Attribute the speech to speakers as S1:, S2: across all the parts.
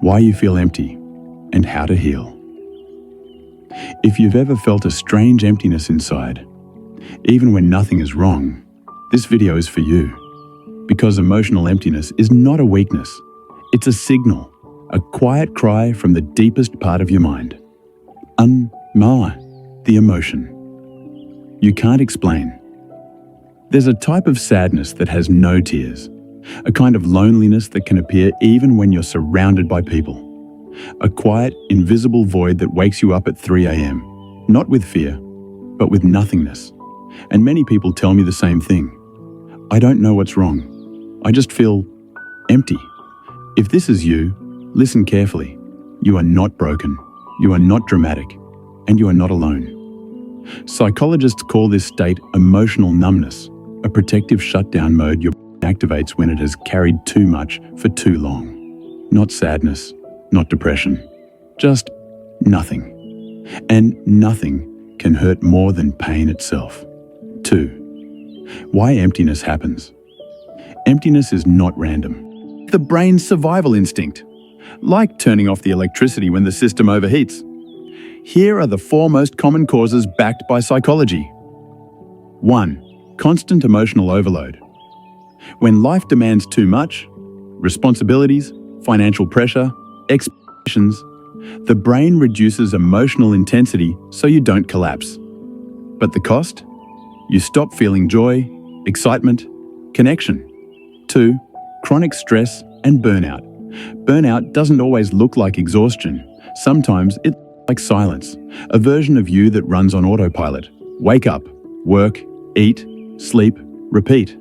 S1: why you feel empty, and how to heal. If you've ever felt a strange emptiness inside, even when nothing is wrong, this video is for you. Because emotional emptiness is not a weakness, it's a signal, a quiet cry from the deepest part of your mind. The emotion. You can't explain. There's a type of sadness that has no tears, a kind of loneliness that can appear even when you're surrounded by people. A quiet, invisible void that wakes you up at 3 a.m., not with fear, but with nothingness. And many people tell me the same thing. I don't know what's wrong. I just feel empty. If this is you, listen carefully. You are not broken, you are not dramatic, and you are not alone. Psychologists call this state emotional numbness, a protective shutdown mode your brain activates when it has carried too much for too long. Not sadness, not depression, just nothing. And nothing can hurt more than pain itself. 2. Why emptiness happens. Emptiness is not random. The brain's survival instinct, like turning off the electricity when the system overheats. Here are the 4 most common causes backed by psychology. 1. Constant emotional overload. When life demands too much, responsibilities, financial pressure, expectations, the brain reduces emotional intensity so you don't collapse. But the cost? You stop feeling joy, excitement, connection. 2. Chronic stress and burnout. Burnout doesn't always look like exhaustion. Sometimes it's like silence, a version of you that runs on autopilot. Wake up, work, eat, sleep, repeat.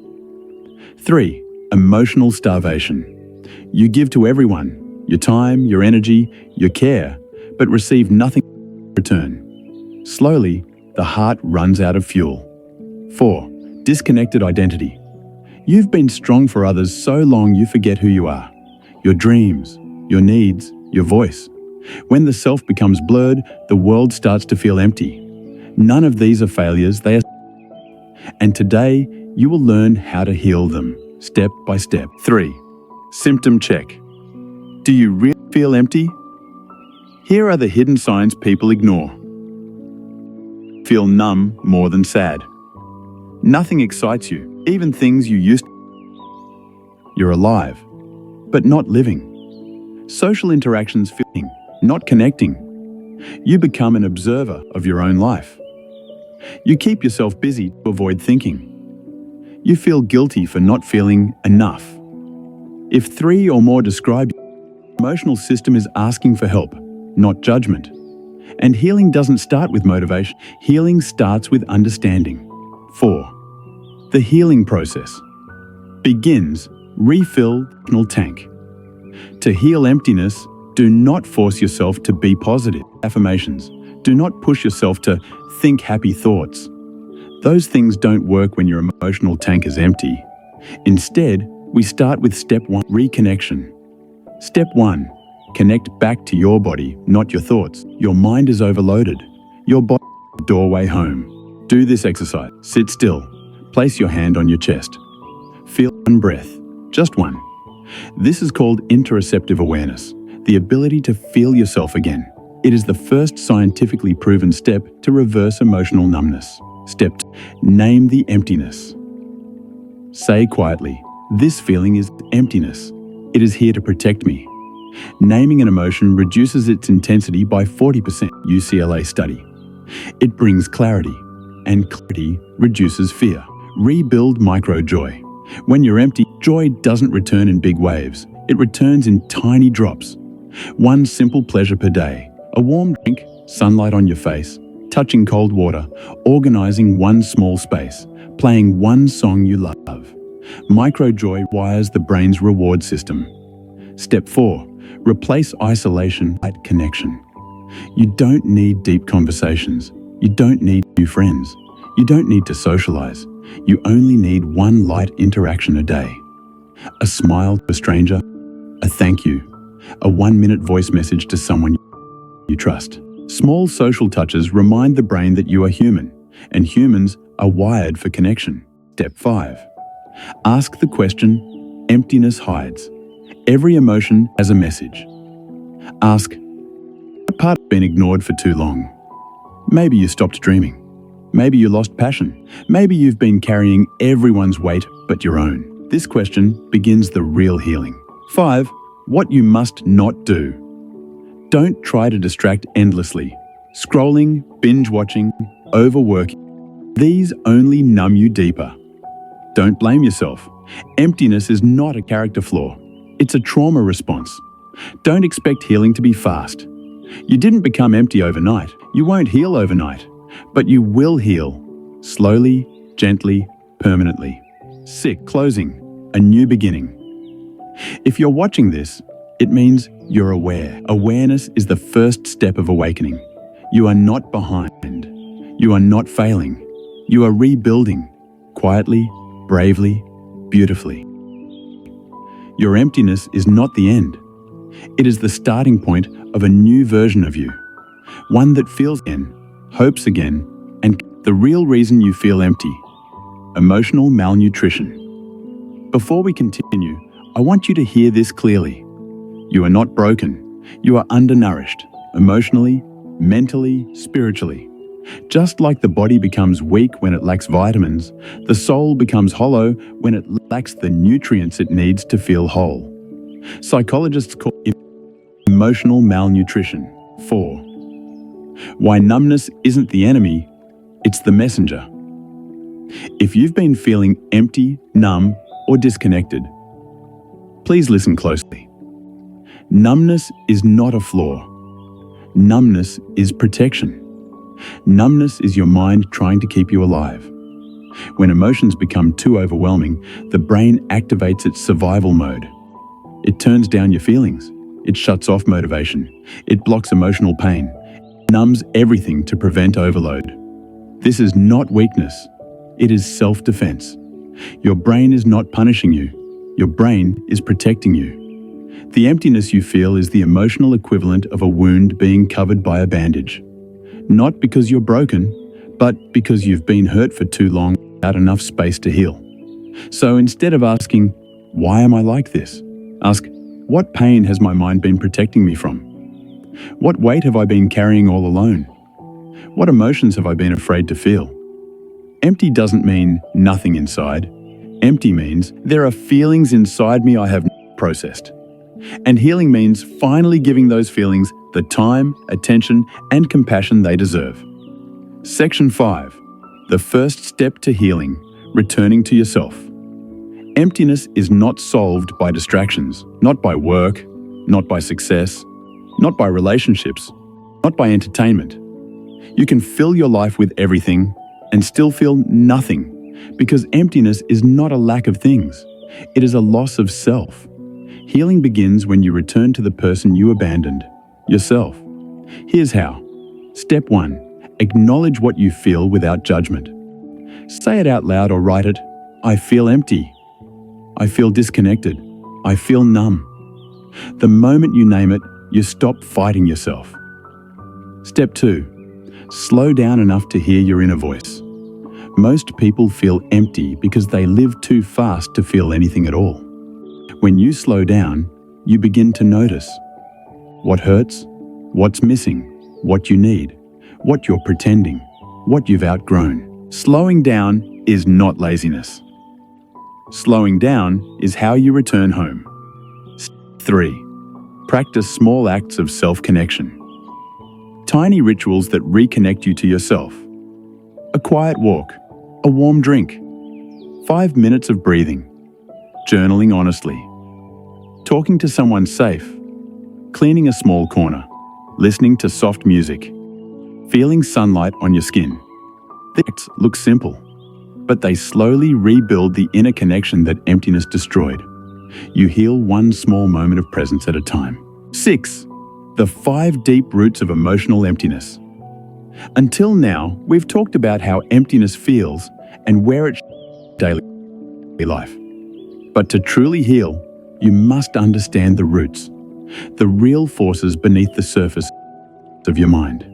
S1: 3. Emotional starvation. You give to everyone, your time, your energy, your care, but receive nothing in return. Slowly, the heart runs out of fuel. 4. Disconnected identity. You've been strong for others so long you forget who you are, your dreams, your needs, your voice. When the self becomes blurred, the world starts to feel empty. None of these are failures, they are. And today, you will learn how to heal them, step by step. 3. Symptom check. Do you really feel empty? Here are the hidden signs people ignore. Feel numb more than sad. Nothing excites you, even things you used to. You're alive, but not living. Social interactions feeling, not connecting. You become an observer of your own life. You keep yourself busy to avoid thinking. You feel guilty for not feeling enough. If 3 or more describe you, the emotional system is asking for help, not judgment. And healing doesn't start with motivation. Healing starts with understanding. 4. The healing process begins. Refill the emotional tank. To heal emptiness, do not force yourself to be positive. Affirmations. Do not push yourself to think happy thoughts. Those things don't work when your emotional tank is empty. Instead, we start with step 1, reconnection. Step 1, connect back to your body, not your thoughts. Your mind is overloaded. Your body is the doorway home. Do this exercise. Sit still. Place your hand on your chest. Feel one breath, just one. This is called interoceptive awareness, the ability to feel yourself again. It is the first scientifically proven step to reverse emotional numbness. Step 2, name the emptiness. Say quietly, this feeling is emptiness. It is here to protect me. Naming an emotion reduces its intensity by 40%, UCLA study. It brings clarity, and clarity reduces fear. Rebuild micro-joy. When you're empty, joy doesn't return in big waves. It returns in tiny drops. One simple pleasure per day. A warm drink, sunlight on your face, touching cold water, organizing one small space, playing one song you love. Micro-joy wires the brain's reward system. Step 4. Replace isolation with connection. You don't need deep conversations. You don't need new friends. You don't need to socialize. You only need one light interaction a day. A smile to a stranger, a thank you, a 1-minute voice message to someone you trust. Small social touches remind the brain that you are human, and humans are wired for connection. Step 5. Ask the question emptiness hides. Every emotion has a message. Ask, what part has been ignored for too long? Maybe you stopped dreaming. Maybe you lost passion. Maybe you've been carrying everyone's weight but your own. This question begins the real healing. 5. What you must not do. Don't try to distract endlessly. Scrolling, binge-watching, overworking. These only numb you deeper. Don't blame yourself. Emptiness is not a character flaw. It's a trauma response. Don't expect healing to be fast. You didn't become empty overnight. You won't heal overnight. But you will heal. Slowly, gently, permanently. 6. Closing. A new beginning. If you're watching this, it means you're aware. Awareness is the first step of awakening. You are not behind. You are not failing. You are rebuilding. Quietly, bravely, beautifully. Your emptiness is not the end. It is the starting point of a new version of you. One that feels again, hopes again, and the real reason you feel empty. Emotional malnutrition. Before we continue, I want you to hear this clearly. You are not broken. You are undernourished, emotionally, mentally, spiritually. Just like the body becomes weak when it lacks vitamins, the soul becomes hollow when it lacks the nutrients it needs to feel whole. Psychologists call it emotional malnutrition. 4. Why numbness isn't the enemy, it's the messenger. If you've been feeling empty, numb, or disconnected, please listen closely. Numbness is not a flaw. Numbness is protection. Numbness is your mind trying to keep you alive. When emotions become too overwhelming, the brain activates its survival mode. It turns down your feelings. It shuts off motivation. It blocks emotional pain. It numbs everything to prevent overload. This is not weakness. It is self-defense. Your brain is not punishing you. Your brain is protecting you. The emptiness you feel is the emotional equivalent of a wound being covered by a bandage. Not because you're broken, but because you've been hurt for too long without enough space to heal. So instead of asking, why am I like this? Ask, what pain has my mind been protecting me from? What weight have I been carrying all alone? What emotions have I been afraid to feel? Empty doesn't mean nothing inside. Empty means there are feelings inside me I have not processed. And healing means finally giving those feelings the time, attention, and compassion they deserve. Section 5. The first step to healing, returning to yourself. Emptiness is not solved by distractions, not by work, not by success, not by relationships, not by entertainment. You can fill your life with everything and still feel nothing, because emptiness is not a lack of things. It is a loss of self. Healing begins when you return to the person you abandoned, yourself. Here's how. Step 1. Acknowledge what you feel without judgment. Say it out loud or write it. I feel empty. I feel disconnected. I feel numb. The moment you name it, you stop fighting yourself. Step 2. Slow down enough to hear your inner voice. Most people feel empty because they live too fast to feel anything at all. When you slow down, you begin to notice what hurts, what's missing, what you need, what you're pretending, what you've outgrown. Slowing down is not laziness. Slowing down is how you return home. 3. Practice small acts of self-connection. Tiny rituals that reconnect you to yourself. A quiet walk, a warm drink, 5 minutes of breathing, journaling honestly, talking to someone safe, cleaning a small corner, listening to soft music, feeling sunlight on your skin. These acts look simple, but they slowly rebuild the inner connection that emptiness destroyed. You heal one small moment of presence at a time. 6. The 5 deep roots of emotional emptiness. Until now, we've talked about how emptiness feels and where it daily life. But to truly heal, you must understand the roots, the real forces beneath the surface of your mind.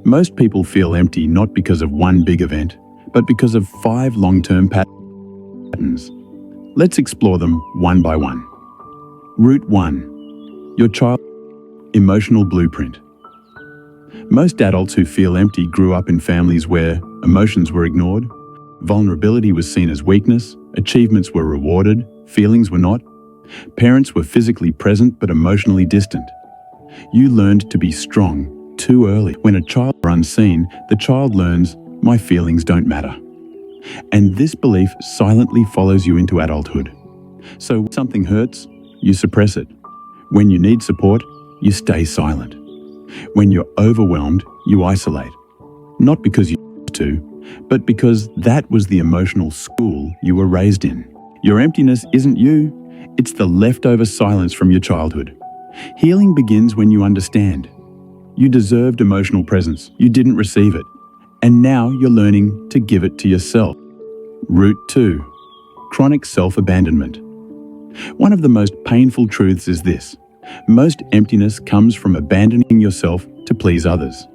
S1: Most people feel empty not because of one big event, but because of 5 long-term patterns. Let's explore them one by one. Root 1. Your childhood Emotional blueprint. Most adults who feel empty grew up in families where emotions were ignored, vulnerability was seen as weakness, achievements were rewarded, feelings were not. Parents were physically present but emotionally distant. You learned to be strong too early. When a child is unseen, the child learns, "My feelings don't matter." And this belief silently follows you into adulthood. So when something hurts, you suppress it. When you need support, you stay silent. When you're overwhelmed, you isolate. Not because you used to, but because that was the emotional school you were raised in. Your emptiness isn't you, it's the leftover silence from your childhood. Healing begins when you understand. You deserved emotional presence, you didn't receive it, and now you're learning to give it to yourself. Root 2. Chronic self-abandonment. One of the most painful truths is this: most emptiness comes from abandoning yourself to please others.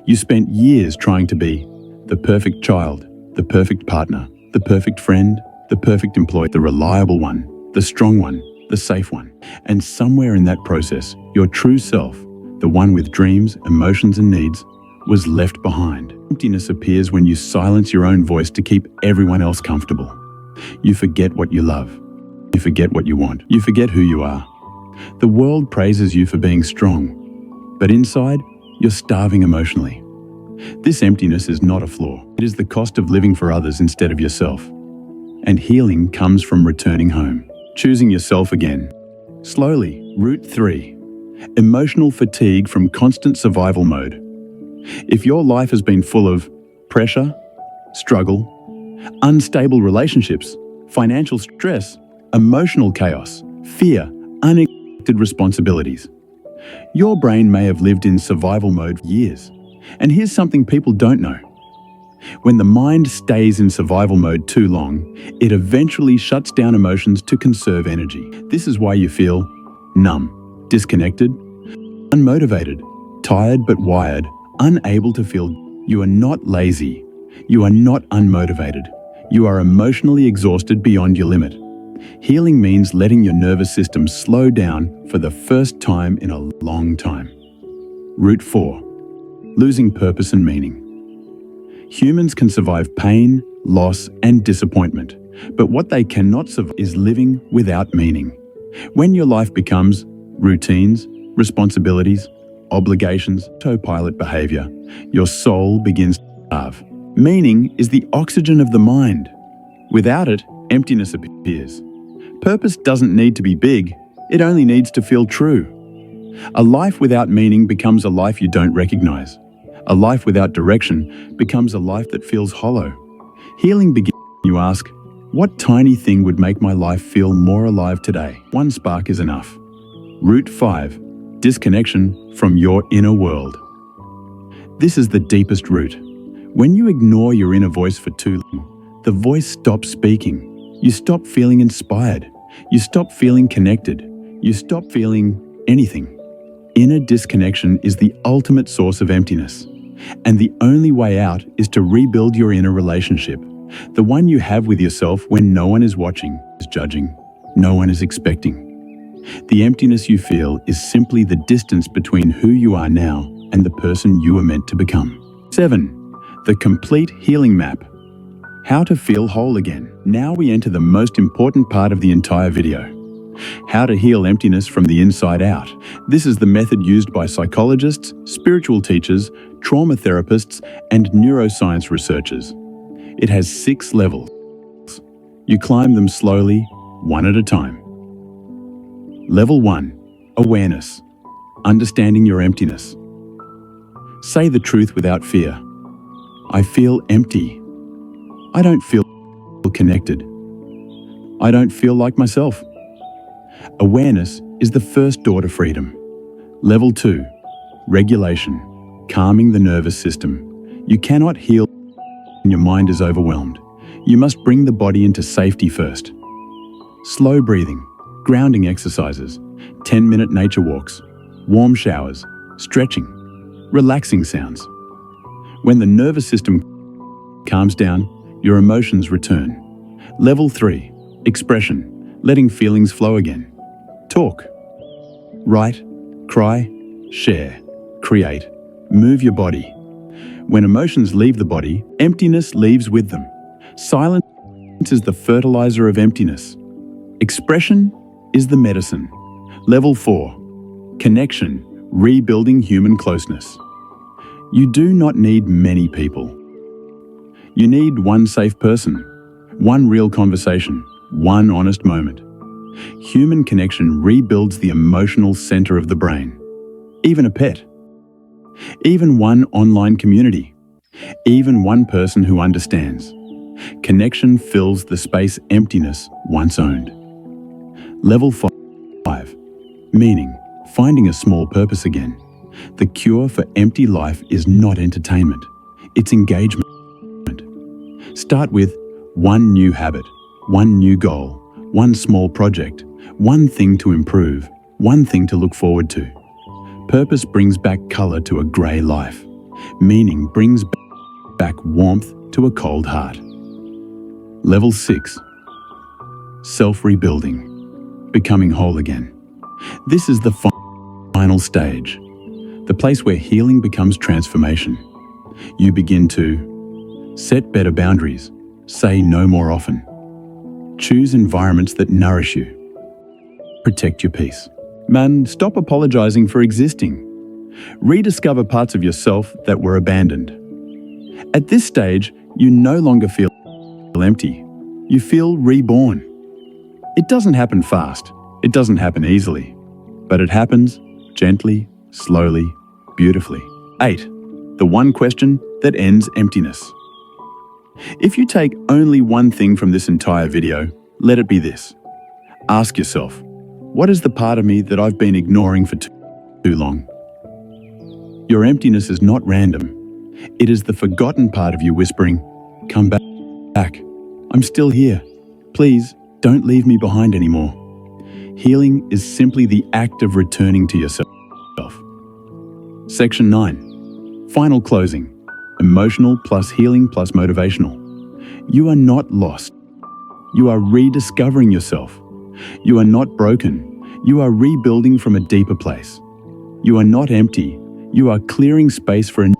S1: You spent years trying to be the perfect child, the perfect partner, the perfect friend, the perfect employee, the reliable one, the strong one, the safe one. And somewhere in that process, your true self, the one with dreams, emotions, and needs, was left behind. Emptiness appears when you silence your own voice to keep everyone else comfortable. You forget what you love. You forget what you want. You forget who you are. The world praises you for being strong, but inside, you're starving emotionally. This emptiness is not a flaw. It is the cost of living for others instead of yourself. And healing comes from returning home, choosing yourself again. Slowly. Root 3. Emotional fatigue from constant survival mode. If your life has been full of pressure, struggle, unstable relationships, financial stress, emotional chaos, fear, unexpected responsibilities, your brain may have lived in survival mode for years. And here's something people don't know. When the mind stays in survival mode too long, it eventually shuts down emotions to conserve energy. This is why you feel numb, disconnected, unmotivated, tired but wired, unable to feel. You are not lazy. You are not unmotivated. You are emotionally exhausted beyond your limit. Healing means letting your nervous system slow down for the first time in a long time. Root 4. Losing purpose and meaning. Humans can survive pain, loss, and disappointment, but what they cannot survive is living without meaning. When your life becomes routines, responsibilities, obligations, autopilot behavior, your soul begins to starve. Meaning is the oxygen of the mind. Without it, emptiness appears. Purpose doesn't need to be big, it only needs to feel true. A life without meaning becomes a life you don't recognize. A life without direction becomes a life that feels hollow. Healing begins when you ask, what tiny thing would make my life feel more alive today? One spark is enough. Root 5. Disconnection from your inner world. This is the deepest root. When you ignore your inner voice for too long, the voice stops speaking. You stop feeling inspired. You stop feeling connected. You stop feeling anything. Inner disconnection is the ultimate source of emptiness. And the only way out is to rebuild your inner relationship. The one you have with yourself when no one is watching, is judging, no one is expecting. The emptiness you feel is simply the distance between who you are now and the person you were meant to become. 7. The complete healing map. How to feel whole again. Now we enter the most important part of the entire video. How to heal emptiness from the inside out. This is the method used by psychologists, spiritual teachers, trauma therapists, and neuroscience researchers. It has 6 levels. You climb them slowly, one at a time. Level 1. Awareness. Understanding your emptiness. Say the truth without fear. I feel empty. I don't feel connected. I don't feel like myself. Awareness is the first door to freedom. Level 2. Regulation. Calming the nervous system. You cannot heal when your mind is overwhelmed. You must bring the body into safety first. Slow breathing, grounding exercises, 10-minute nature walks, warm showers, stretching, relaxing sounds. When the nervous system calms down, your emotions return. Level 3. Expression. Letting feelings flow again. Talk. Write. Cry. share, create, move your body. When emotions leave the body, emptiness leaves with them. Silence is the fertilizer of emptiness. Expression is the medicine. Level 4. Connection, rebuilding human closeness. You do not need many people. You need one safe person, one real conversation, one honest moment. Human connection rebuilds the emotional center of the brain. Even a pet. Even one online community. Even one person who understands. Connection fills the space emptiness once owned. Level 5. Meaning, finding a small purpose again. The cure for empty life is not entertainment, it's engagement. Start with one new habit, one new goal, one small project, one thing to improve, one thing to look forward to. Purpose brings back color to a grey life. Meaning brings back warmth to a cold heart. Level 6. Self-rebuilding. Becoming whole again. This is the final stage. The place where healing becomes transformation. You begin to set better boundaries, say no more often, choose environments that nourish you, protect your peace. Man, stop apologizing for existing. Rediscover parts of yourself that were abandoned. At this stage, you no longer feel empty. You feel reborn. It doesn't happen fast. It doesn't happen easily. But it happens gently, slowly, beautifully. 8. The one question that ends emptiness. If you take only one thing from this entire video, let it be this. Ask yourself, what is the part of me that I've been ignoring for too long? Your emptiness is not random. It is the forgotten part of you whispering, come back. I'm still here. Please, don't leave me behind anymore. Healing is simply the act of returning to yourself. Section 9. Final closing. Emotional plus healing plus motivational. You are not lost. You are rediscovering yourself. You are not broken. You are rebuilding from a deeper place. You are not empty. You are clearing space for a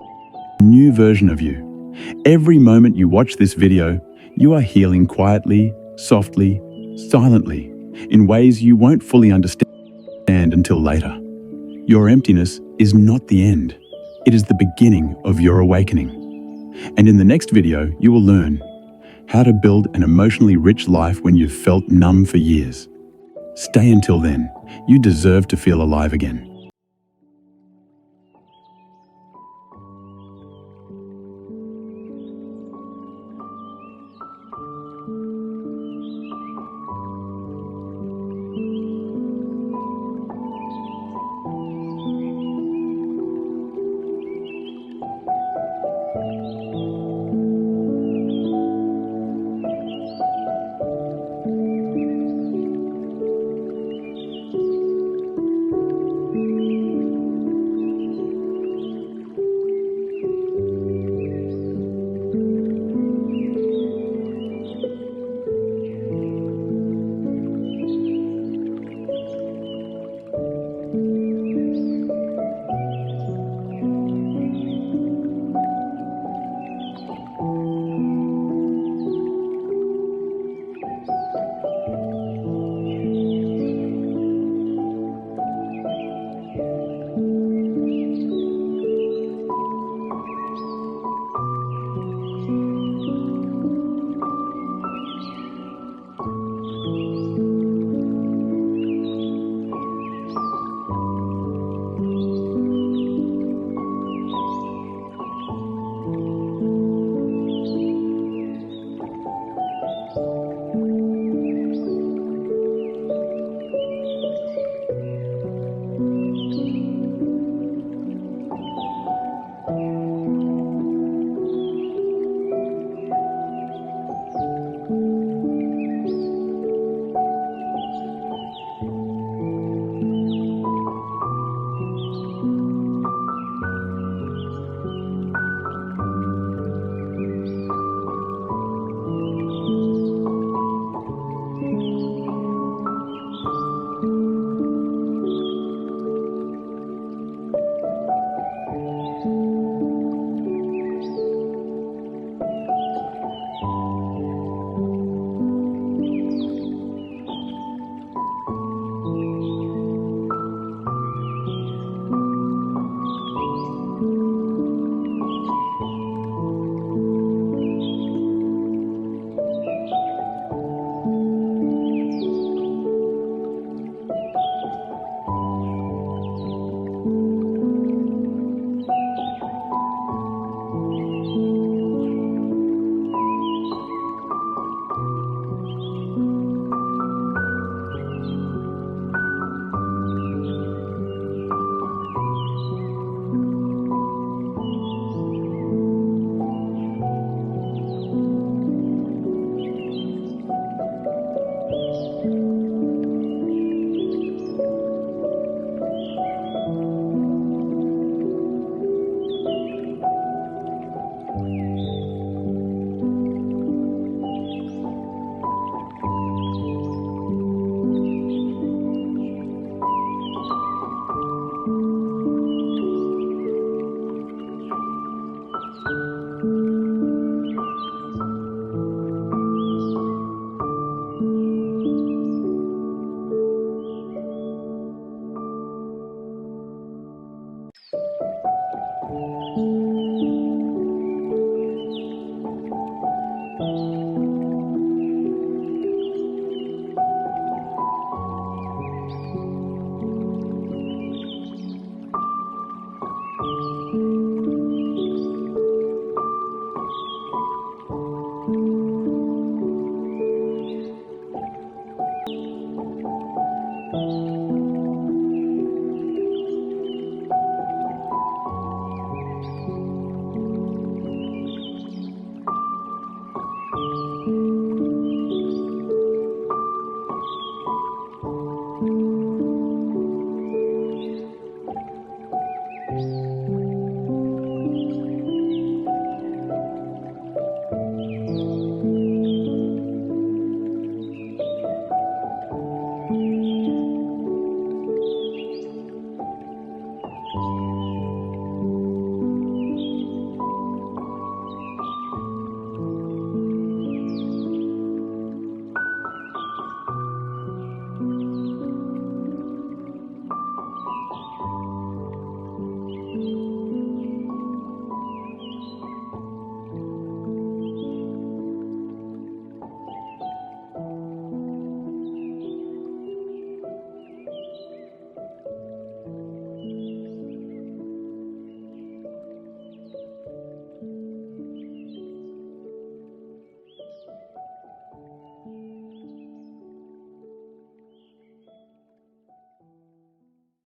S1: new version of you. Every moment you watch this video, you are healing quietly, softly, silently, in ways you won't fully understand until later. Your emptiness is not the end. It is the beginning of your awakening. And in the next video, you will learn how to build an emotionally rich life when you've felt numb for years. Stay until then. You deserve to feel alive again.